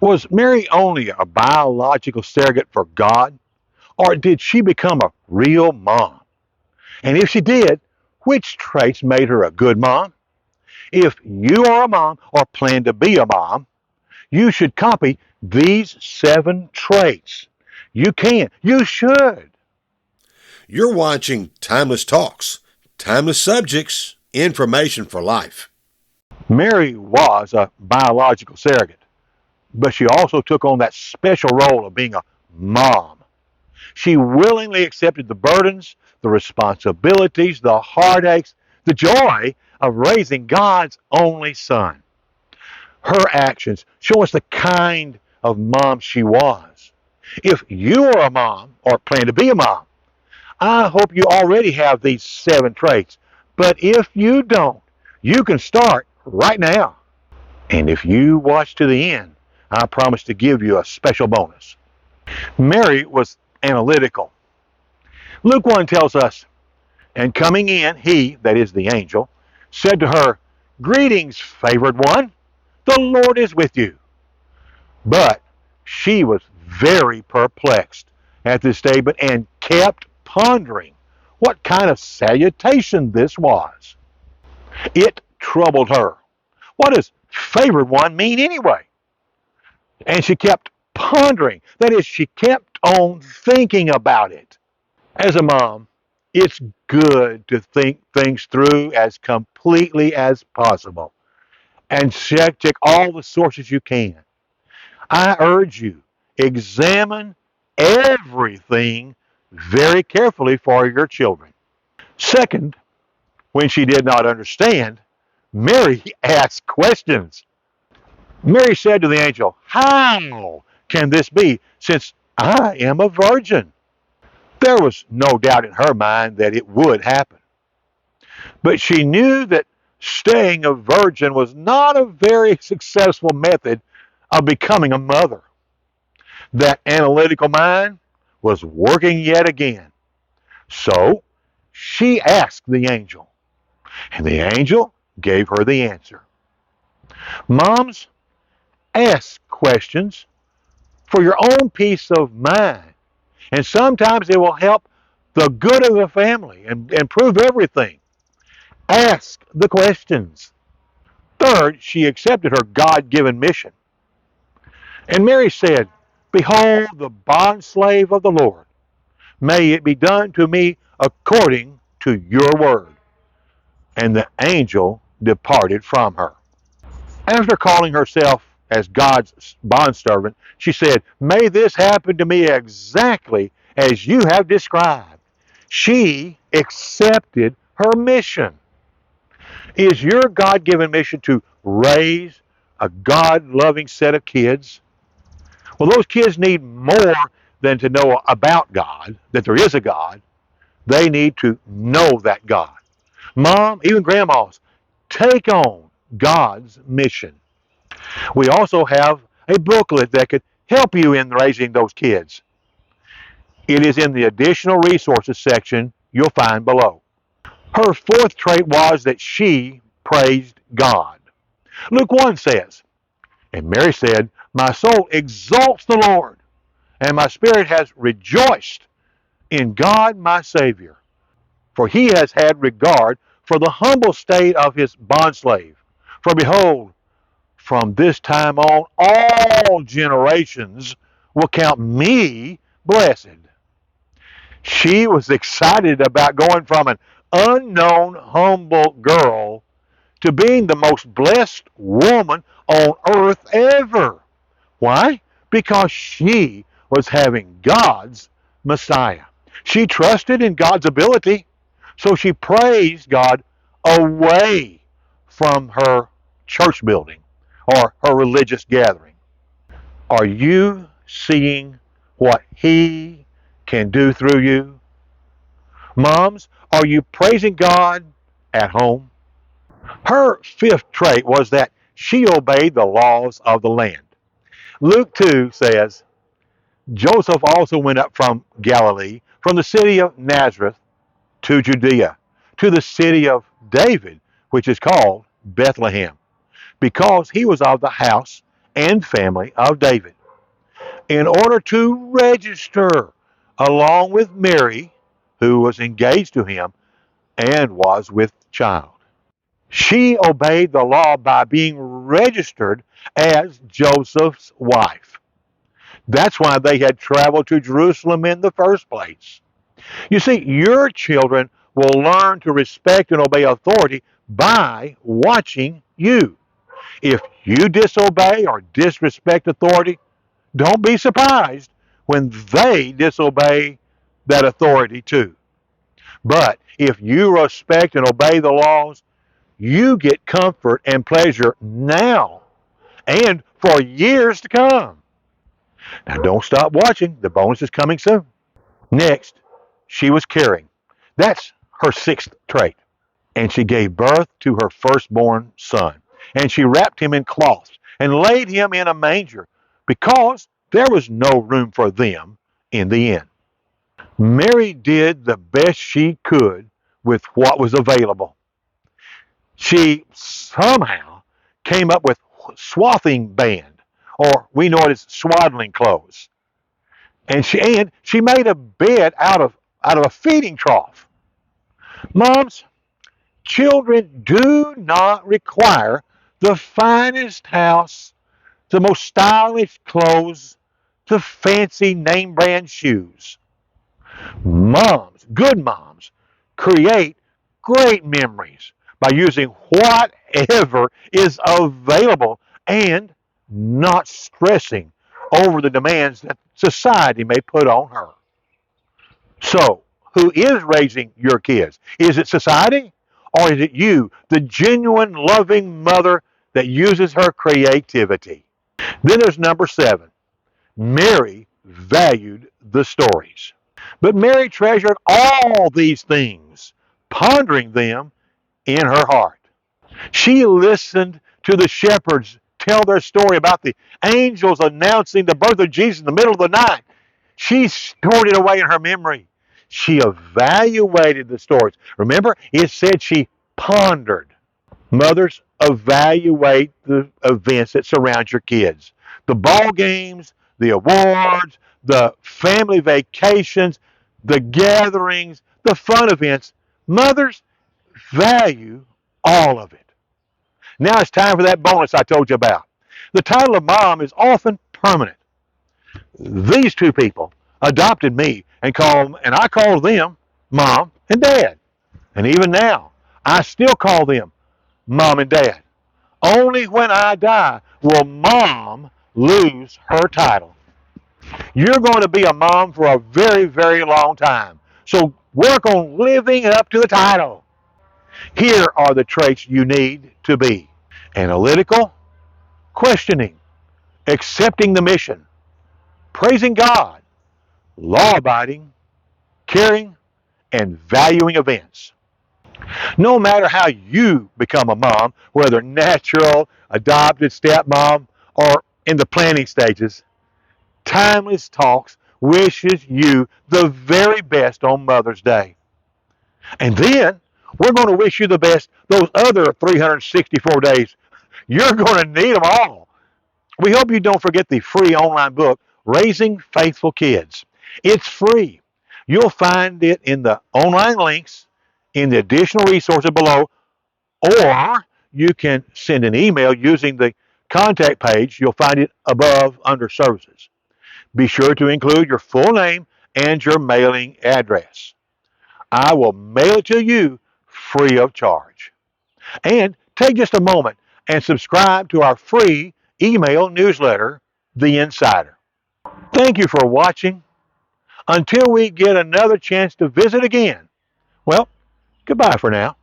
Was Mary only a biological surrogate for God, or did she become a real mom? And if she did, which traits made her a good mom? If you are a mom or plan to be a mom, you should copy these 7 traits. You can, you should. You're watching Timeless Talks, timeless subjects, information for life. Mary was a biological surrogate, but she also took on that special role of being a mom. She willingly accepted the burdens, the responsibilities, the heartaches, the joy of raising God's only son. Her actions show us the kind of mom she was. If you are a mom or plan to be a mom, I hope you already have these 7 traits. But if you don't, you can start right now. And if you watch to the end, I promise to give you a special bonus. Mary was analytical. Luke 1 tells us, and coming in, he, that is the angel, said to her, "Greetings, favored one, the Lord is with you." But she was very perplexed at this statement and kept pondering what kind of salutation this was. It troubled her. What does favored one mean anyway? And she kept pondering. That is, she kept on thinking about it. As a mom, it's good to think things through as completely as possible and check all the sources you can. I urge you, examine everything very carefully for your children. Second, when she did not understand, Mary asked questions. Mary said to the angel, "How can this be, since I am a virgin?" There was no doubt in her mind that it would happen. But she knew that staying a virgin was not a very successful method of becoming a mother. That analytical mind was working yet again. So she asked the angel, and the angel gave her the answer. Moms, ask questions for your own peace of mind. And sometimes it will help the good of the family and improve everything. Ask the questions. Third, she accepted her God given mission. And Mary said, "Behold, the bondslave of the Lord. May it be done to me according to your word." And the angel departed from her. After calling herself as God's bondservant, she said, "May this happen to me exactly as you have described." She accepted her mission. Is your God given mission to raise a God loving set of kids? Well, those kids need more than to know about God, that there is a God. They need to know that God. Mom, even grandmas, take on God's mission. We also have a booklet that could help you in raising those kids. It is in the additional resources section you'll find below. Her fourth trait was that she praised God. Luke 1 says, "And Mary said, My soul exalts the Lord, and my spirit has rejoiced in God my Savior, for he has had regard for the humble state of his bondslave. For behold, from this time on, all generations will count me blessed." She was excited about going from an unknown, humble girl to being the most blessed woman on earth ever. Why? Because she was having God's Messiah. She trusted in God's ability, so she praised God away from her church building or her religious gathering. Are you seeing what He can do through you? Moms, are you praising God at home? Her fifth trait was that she obeyed the laws of the land. Luke 2 says, Joseph also went up from Galilee, from the city of Nazareth to Judea, to the city of David, which is called Bethlehem, because he was of the house and family of David in order to register along with Mary, who was engaged to him and was with child. She obeyed the law by being registered as Joseph's wife. That's why they had traveled to Jerusalem in the first place. You see, your children will learn to respect and obey authority by watching you. If you disobey or disrespect authority, don't be surprised when they disobey that authority too. But if you respect and obey the laws, you get comfort and pleasure now and for years to come. Now, don't stop watching. The bonus is coming soon. Next, she was caring. That's her sixth trait. And she gave birth to her firstborn son. And she wrapped him in cloths and laid him in a manger because there was no room for them in the inn. Mary did the best she could with what was available. She somehow came up with swathing band, or we know it as swaddling clothes. And she made a bed out of a feeding trough. Moms, children do not require the finest house, the most stylish clothes, the fancy name brand shoes. Moms, good moms, create great memories by using whatever is available and not stressing over the demands that society may put on her. So, who is raising your kids? Is it society or is it you, the genuine, loving mother that uses her creativity? Then there's number 7. Mary valued the stories. But Mary treasured all these things, pondering them in her heart. She listened to the shepherds tell their story about the angels announcing the birth of Jesus in the middle of the night. She stored it away in her memory. She evaluated the stories. Remember, it said she pondered. Mothers, evaluate the events that surround your kids. The ball games, the awards, the family vacations, the gatherings, the fun events. Mothers, value all of it. Now it's time for that bonus I told you about. The title of mom is often permanent. These two people adopted me and I called them mom and dad. And even now, I still call them mom and dad. Only when I die will mom lose her title. You're going to be a mom for a very, very long time. So work on living up to the title. Here are the traits you need to be: analytical, questioning, accepting the mission, praising God, law abiding, caring, and valuing events. No matter how you become a mom, whether natural, adopted, stepmom, or in the planning stages, Timeless Talks wishes you the very best on Mother's Day. And then we're going to wish you the best those other 364 days. You're going to need them all. We hope you don't forget the free online book, Raising Faithful Kids. It's free. You'll find it in the online links in the additional resources below, or you can send an email using the contact page. You'll find it above under services. Be sure to include your full name and your mailing address. I will mail it to you free of charge. And take just a moment and subscribe to our free email newsletter, The Insider. Thank you for watching. Until we get another chance to visit again, well, goodbye for now.